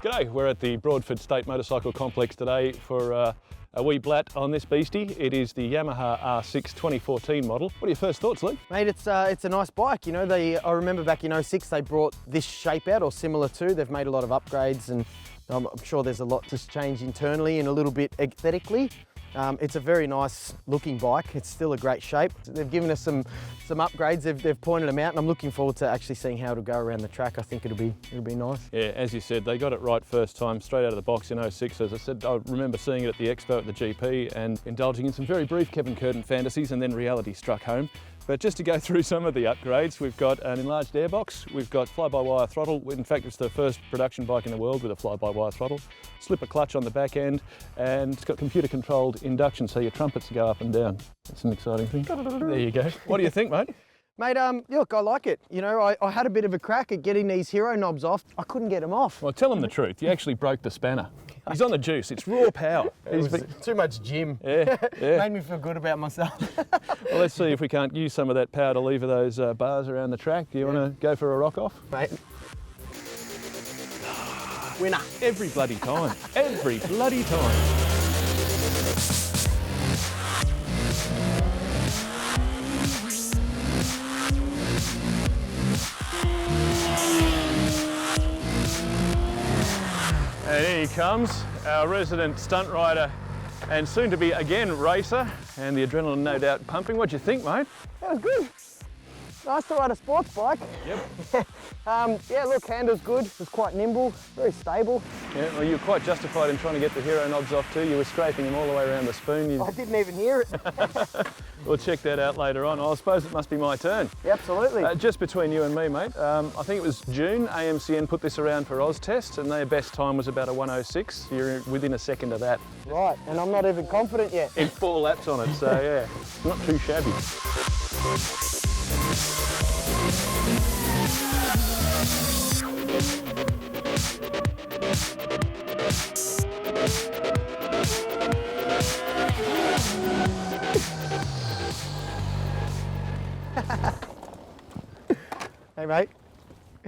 G'day, we're at the Broadford State Motorcycle Complex today for a wee blat on this beastie. It is the Yamaha R6 2014 model. What are your first thoughts, Lee? Mate, it's a nice bike. You know, I remember back in 06 they brought this shape out, or similar to. They've made a lot of upgrades, and I'm sure there's a lot to change internally and a little bit aesthetically. It's a very nice looking bike. It's still a great shape. They've given us some upgrades. They've pointed them out, and I'm looking forward to actually seeing how it'll go around the track. I think it'll be nice. Yeah, as you said, they got it right first time, straight out of the box in 06. As I said, I remember seeing it at the expo at the GP and indulging in some very brief Kevin Curtin fantasies, and then reality struck home. But just to go through some of the upgrades, we've got an enlarged airbox, we've got fly-by-wire throttle. In fact, it's the first production bike in the world with a fly-by-wire throttle. Slipper clutch on the back end, and it's got computer-controlled induction, so your trumpets go up and down. That's an exciting thing. There you go. What do you think, mate? Mate, look, I like it. You know, I had a bit of a crack at getting these hero knobs off. I couldn't get them off. Well, tell him the truth. You actually broke the spanner. He's on the juice. It's raw power. Too much gym. Yeah. Made me feel good about myself. Well, let's see if we can't use some of that power to lever those bars around the track. Do you want to go for a rock off? Mate. Winner. Every bloody time. Every bloody time. And here he comes, our resident stunt rider and soon to be again racer, and the adrenaline no doubt pumping. What do you think, mate? That was good. Nice to ride a sports bike. Yep. Yeah, look, handle's good. It was quite nimble, very stable. Yeah, well, you're quite justified in trying to get the hero knobs off too. You were scraping them all the way around the spoon. I didn't even hear it. We'll check that out later on. I suppose it must be my turn. Yeah, absolutely. Just between you and me, mate, I think it was June, AMCN put this around for Oz test, and their best time was about a 1:06. You're within a second of that. Right, and I'm not even confident yet. In 4 laps on it, so yeah, not too shabby. Hey mate,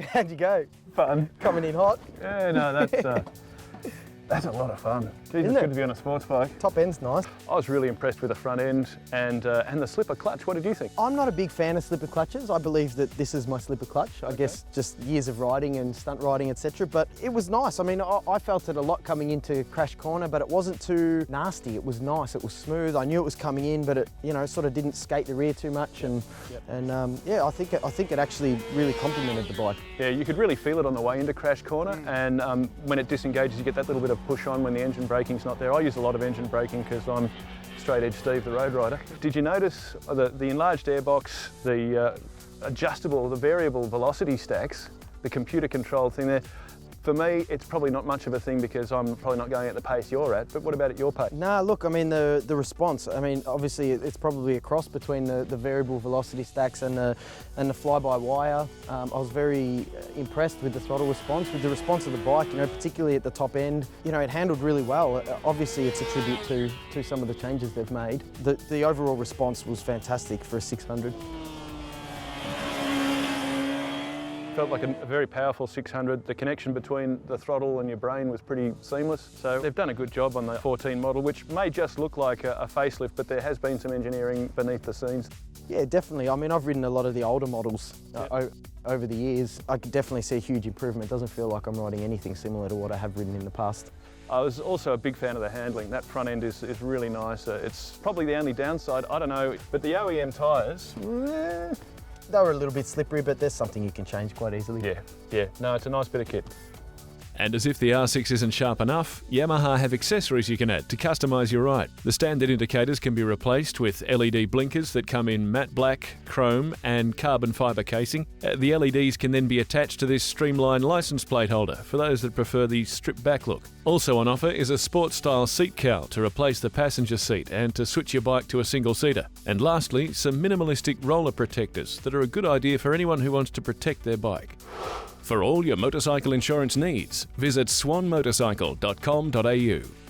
how'd you go? Fun. Coming in hot? Yeah, no, that's a lot of fun. Geez, it's good to be on a sports bike. Top end's nice. I was really impressed with the front end and the slipper clutch. What did you think? I'm not a big fan of slipper clutches. I believe that this is my slipper clutch. I guess just years of riding and stunt riding, etc. But it was nice. I mean, I felt it a lot coming into Crash Corner, but it wasn't too nasty. It was nice. It was smooth. I knew it was coming in, but it, you know, sort of didn't skate the rear too much. And yeah, I think it actually really complemented the bike. Yeah, you could really feel it on the way into Crash Corner, and when it disengages, you get that little bit of push on when the engine braking's not there. I use a lot of engine braking because I'm straight edge Steve, the road rider. Did you notice the enlarged airbox, the adjustable, the variable velocity stacks, the computer controlled thing there? For me, it's probably not much of a thing because I'm probably not going at the pace you're at, but what about at your pace? Nah, look, I mean, the response, I mean, obviously it's probably a cross between the variable velocity stacks and the fly-by-wire. I was very impressed with the throttle response, with the response of the bike, you know, particularly at the top end. You know, it handled really well. Obviously, it's a tribute to some of the changes they've made. The overall response was fantastic for a 600. Felt like a very powerful 600. The connection between the throttle and your brain was pretty seamless. So they've done a good job on the 14 model, which may just look like a facelift, but there has been some engineering beneath the scenes. Yeah, definitely. I mean, I've ridden a lot of the older models over the years. I could definitely see a huge improvement. It doesn't feel like I'm riding anything similar to what I have ridden in the past. I was also a big fan of the handling. That front end is really nice. It's probably the only downside, I don't know, but the OEM tyres, they were a little bit slippery, but there's something you can change quite easily. Yeah. No, it's a nice bit of kit. And as if the R6 isn't sharp enough, Yamaha have accessories you can add to customise your ride. The standard indicators can be replaced with LED blinkers that come in matte black, chrome and carbon fibre casing. The LEDs can then be attached to this streamlined licence plate holder for those that prefer the stripped back look. Also on offer is a sports style seat cowl to replace the passenger seat and to switch your bike to a single seater. And lastly, some minimalistic roller protectors that are a good idea for anyone who wants to protect their bike. For all your motorcycle insurance needs, visit swanmotorcycle.com.au.